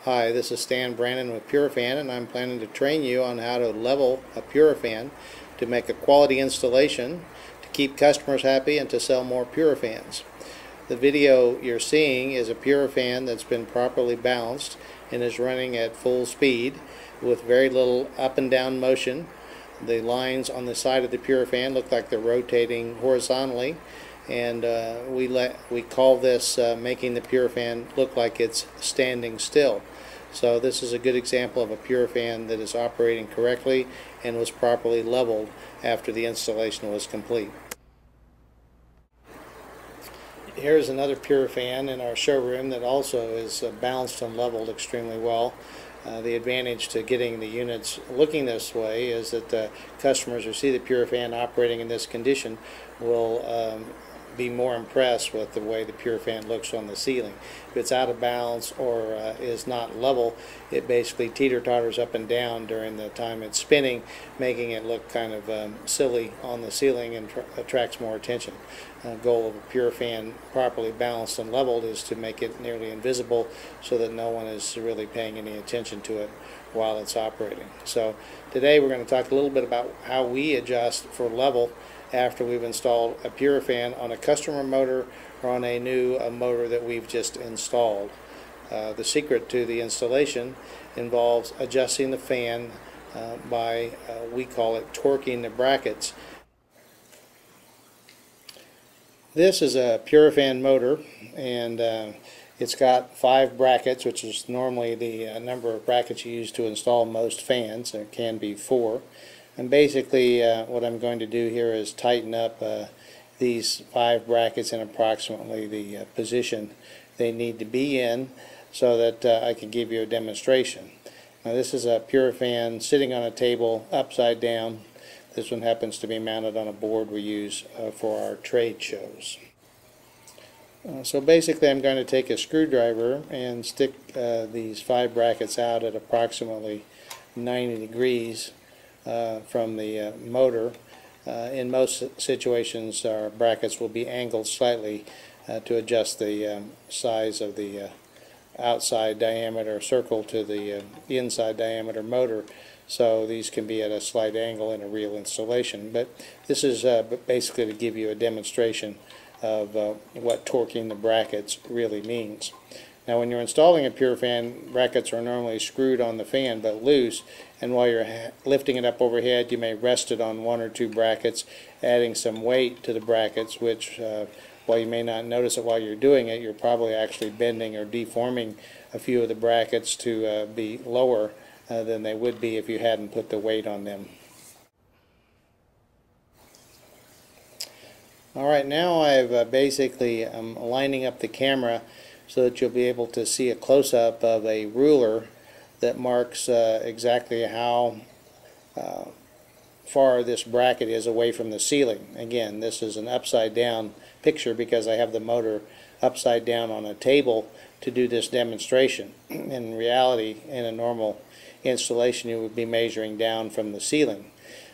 Hi, this is Stan Brannon with Purifan, and I'm planning to train you on how to level a Purifan to make a quality installation, to keep customers happy, and to sell more Purifans. The video you're seeing is a Purifan that's been properly balanced and is running at full speed with very little up and down motion. The lines on the side of the Purifan look like they're rotating horizontally, and we call this making the Purifan look like it's standing still. So this is a good example of a Purifan that is operating correctly and was properly leveled after the installation was complete. Here's another Purifan in our showroom that also is balanced and leveled extremely well. The advantage to getting the units looking this way is that customers who see the Purifan operating in this condition will be more impressed with the way the Purifan looks on the ceiling. If it's out of balance or is not level, it basically teeter-totters up and down during the time it's spinning, making it look kind of silly on the ceiling and attracts more attention. The goal of a Purifan properly balanced and leveled is to make it nearly invisible so that no one is really paying any attention to it while it's operating. So today we're going to talk a little bit about how we adjust for level after we've installed a Purifan on a customer motor or on a new motor that we've just installed. The secret to the installation involves adjusting the fan by, we call it torquing the brackets. This is a Purifan motor, and it's got 5 brackets, which is normally the number of brackets you use to install most fans. There can be 4. And basically what I'm going to do here is tighten up these 5 brackets in approximately the position they need to be in so that I can give you a demonstration. Now this is a Purifan sitting on a table upside down. This one happens to be mounted on a board we use for our trade shows. So basically I'm going to take a screwdriver and stick these 5 brackets out at approximately 90 degrees from the motor. In most situations our brackets will be angled slightly to adjust the size of the outside diameter circle to the inside diameter motor, so these can be at a slight angle in a real installation. But this is basically to give you a demonstration of what torquing the brackets really means. Now when you're installing a Purifan, brackets are normally screwed on the fan but loose, and while you're lifting it up overhead you may rest it on 1 or 2 brackets, adding some weight to the brackets, which while you may not notice it while you're doing it, you're probably actually bending or deforming a few of the brackets to be lower than they would be if you hadn't put the weight on them. Alright, now I've basically lining up the camera so that you'll be able to see a close-up of a ruler that marks exactly how far this bracket is away from the ceiling. Again, this is an upside down picture because I have the motor upside down on a table to do this demonstration. In reality, in a normal installation you would be measuring down from the ceiling.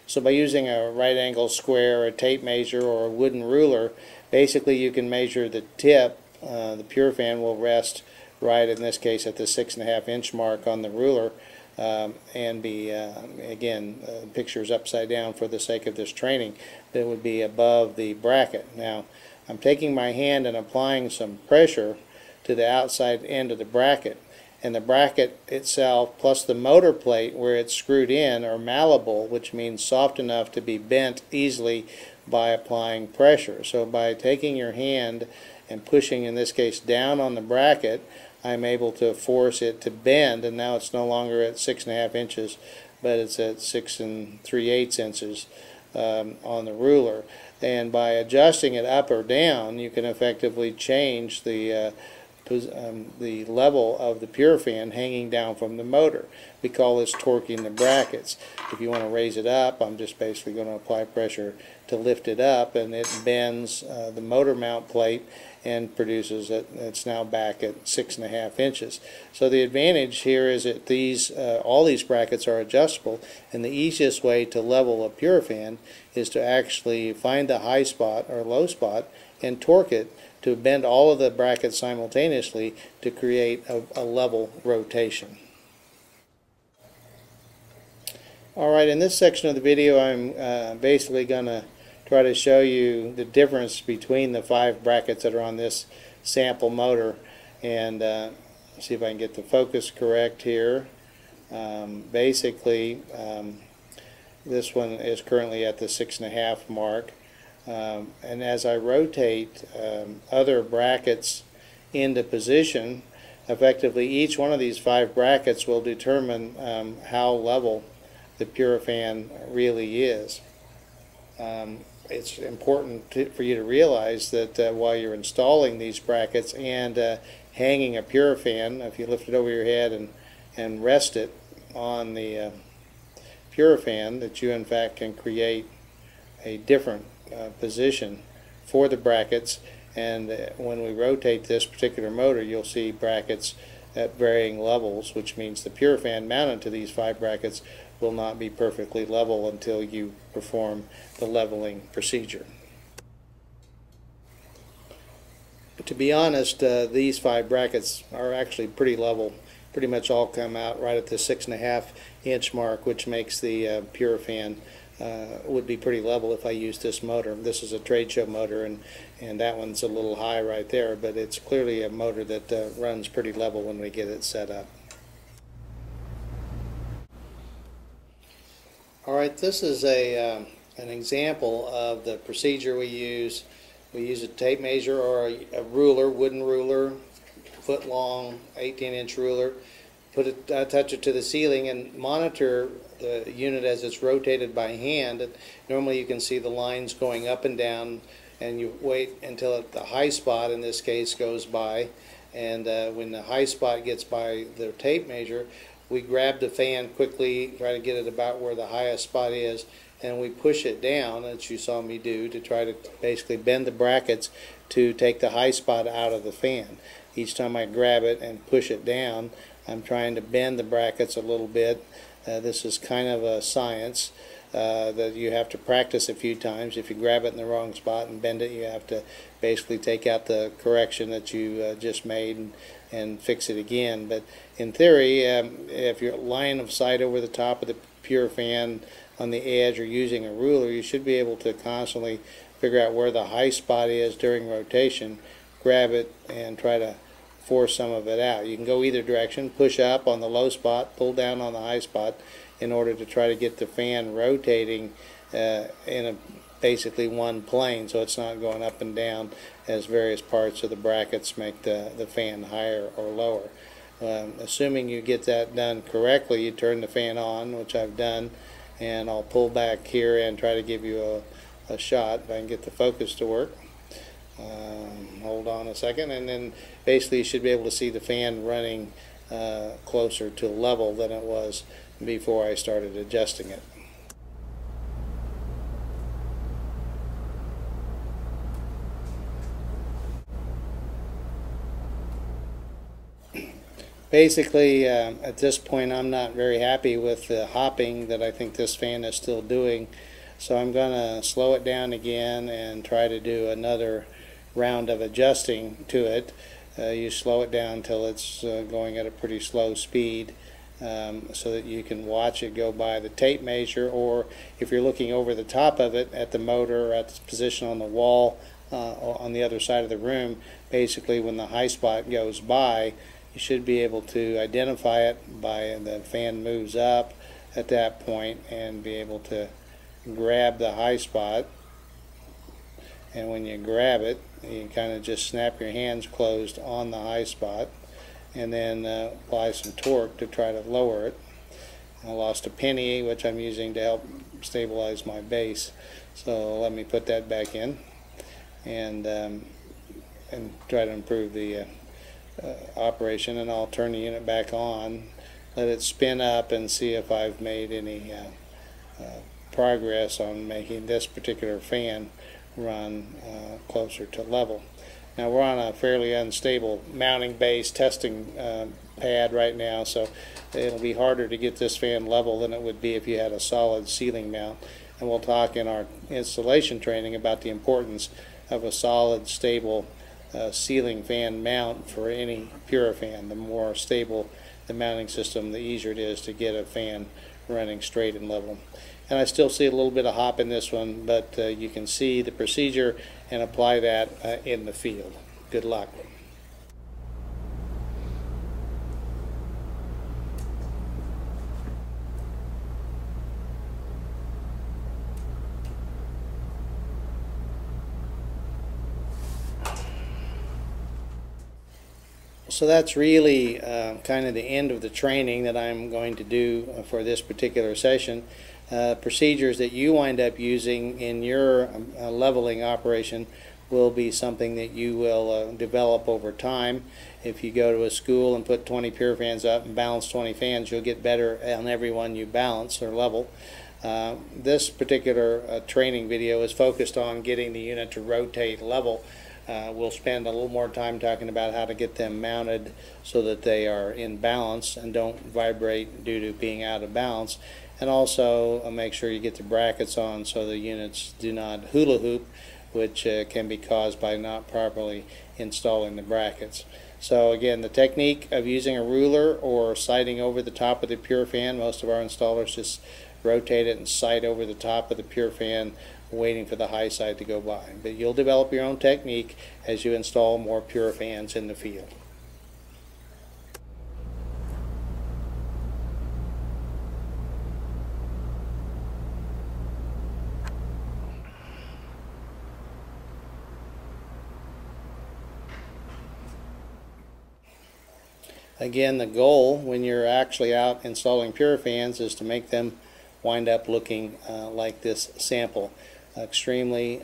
So by using a right angle square, a tape measure, or a wooden ruler, basically you can measure the tip. The Purifan will rest right, in this case, at the 6.5 inch mark on the ruler, and be, again, pictures upside down for the sake of this training, that would be above the bracket. Now, I'm taking my hand and applying some pressure to the outside end of the bracket, and the bracket itself plus the motor plate where it's screwed in are malleable, which means soft enough to be bent easily by applying pressure. So by taking your hand and pushing, in this case, down on the bracket, I'm able to force it to bend, and now it's no longer at 6.5 inches, but it's at 6 3/8 inches on the ruler. And by adjusting it up or down, you can effectively change the level of the Purifan hanging down from the motor. We call this torquing the brackets. If you want to raise it up, I'm just basically going to apply pressure to lift it up, and it bends the motor mount plate and produces it. It's now back at 6.5 inches. So the advantage here is that all these brackets are adjustable, and the easiest way to level a Purifan is to actually find the high spot or low spot and torque it to bend all of the brackets simultaneously to create a level rotation. Alright, in this section of the video I'm basically going to try to show you the difference between the 5 brackets that are on this sample motor, and see if I can get the focus correct here. Basically, this one is currently at the 6.5 mark, and as I rotate other brackets into position, effectively each one of these 5 brackets will determine how level the Purifan really is. It's important for you to realize that while you're installing these brackets and hanging a Purifan, if you lift it over your head and rest it on the Purifan, that you in fact can create a different position for the brackets. And when we rotate this particular motor, you'll see brackets at varying levels, which means the Purifan mounted to these 5 brackets will not be perfectly level until you perform the leveling procedure. But to be honest, these 5 brackets are actually pretty level. Pretty much all come out right at the 6.5 inch mark, which makes the Purifan would be pretty level if I used this motor. This is a trade show motor, and that one's a little high right there, but it's clearly a motor that runs pretty level when we get it set up. Alright, this is an example of the procedure we use. We use a tape measure or a ruler, wooden ruler, foot long, 18-inch ruler. Put it, touch it to the ceiling and monitor the unit as it's rotated by hand. Normally you can see the lines going up and down, and you wait until the high spot, in this case, goes by. And when the high spot gets by the tape measure, we grab the fan quickly, try to get it about where the highest spot is, and we push it down, as you saw me do, to try to basically bend the brackets to take the high spot out of the fan. Each time I grab it and push it down, I'm trying to bend the brackets a little bit. This is kind of a science that you have to practice a few times. If you grab it in the wrong spot and bend it, you have to basically take out the correction that you just made and fix it again. But in theory, if you're line of sight over the top of the Purifan on the edge or using a ruler, you should be able to constantly figure out where the high spot is during rotation, grab it, and try to force some of it out. You can go either direction, push up on the low spot, pull down on the high spot, in order to try to get the fan rotating in basically one plane, so it's not going up and down as various parts of the brackets make the fan higher or lower. Assuming you get that done correctly, you turn the fan on, which I've done, and I'll pull back here and try to give you a shot if I can get the focus to work. Hold on a second, and then basically you should be able to see the fan running closer to level than it was before I started adjusting it. Basically, at this point, I'm not very happy with the hopping that I think this fan is still doing, so I'm going to slow it down again and try to do another round of adjusting to it. You slow it down until it's going at a pretty slow speed, so that you can watch it go by the tape measure, or if you're looking over the top of it at the motor or at the position on the wall on the other side of the room, basically when the high spot goes by, you should be able to identify it by the fan moves up at that point and be able to grab the high spot. And when you grab it, you kind of just snap your hands closed on the high spot and then apply some torque to try to lower it. I lost a penny, which I'm using to help stabilize my base, so let me put that back in and try to improve the operation. And I'll turn the unit back on, let it spin up, and see if I've made any progress on making this particular fan run closer to level. Now we're on a fairly unstable mounting base testing pad right now, so it'll be harder to get this fan level than it would be if you had a solid ceiling mount. And we'll talk in our installation training about the importance of a solid, stable ceiling fan mount for any Purifan. The more stable the mounting system, the easier it is to get a fan running straight and level. And I still see a little bit of hop in this one, but you can see the procedure and apply that in the field. Good luck. So that's really kind of the end of the training that I'm going to do for this particular session. Procedures that you wind up using in your leveling operation will be something that you will develop over time. If you go to a school and put 20 Purifans up and balance 20 fans, you'll get better on every one you balance or level. This particular training video is focused on getting the unit to rotate level. We'll spend a little more time talking about how to get them mounted so that they are in balance and don't vibrate due to being out of balance, and also make sure you get the brackets on so the units do not hula hoop, which can be caused by not properly installing the brackets. So again, the technique of using a ruler or sighting over the top of the Purifan, most of our installers just rotate it and sight over the top of the Purifan, waiting for the high side to go by. But you'll develop your own technique as you install more Purifans in the field. Again, the goal when you're actually out installing Purifans is to make them wind up looking like this sample. Extremely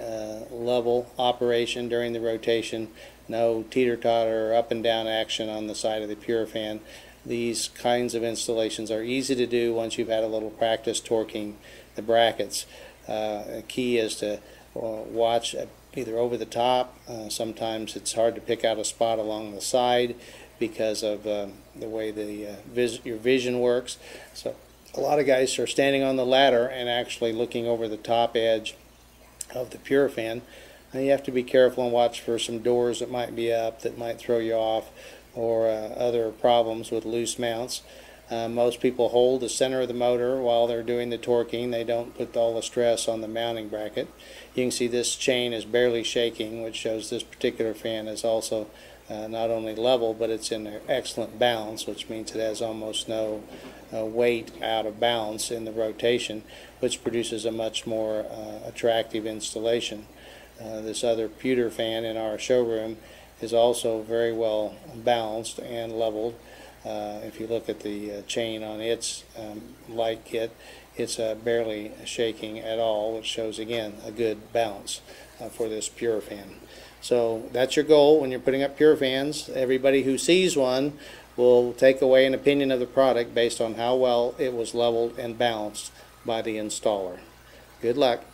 level operation during the rotation, no teeter-totter or up and down action on the side of the Purifan. These kinds of installations are easy to do once you've had a little practice torquing the brackets. The key is to watch either over the top. Sometimes it's hard to pick out a spot along the side because of the way your vision works. So a lot of guys are standing on the ladder and actually looking over the top edge of the Purifan. Now you have to be careful and watch for some doors that might be up that might throw you off, or other problems with loose mounts. Most people hold the center of the motor while they're doing the torquing. They don't put all the stress on the mounting bracket. You can see this chain is barely shaking, which shows this particular fan is also not only level, but it's in excellent balance, which means it has almost no weight out of balance in the rotation, which produces a much more attractive installation. This other Purifan in our showroom is also very well balanced and leveled. If you look at the chain on its light kit, it's barely shaking at all, which shows again a good balance for this Purifan. So that's your goal when you're putting up Purifans. Everybody who sees one will take away an opinion of the product based on how well it was leveled and balanced by the installer. Good luck.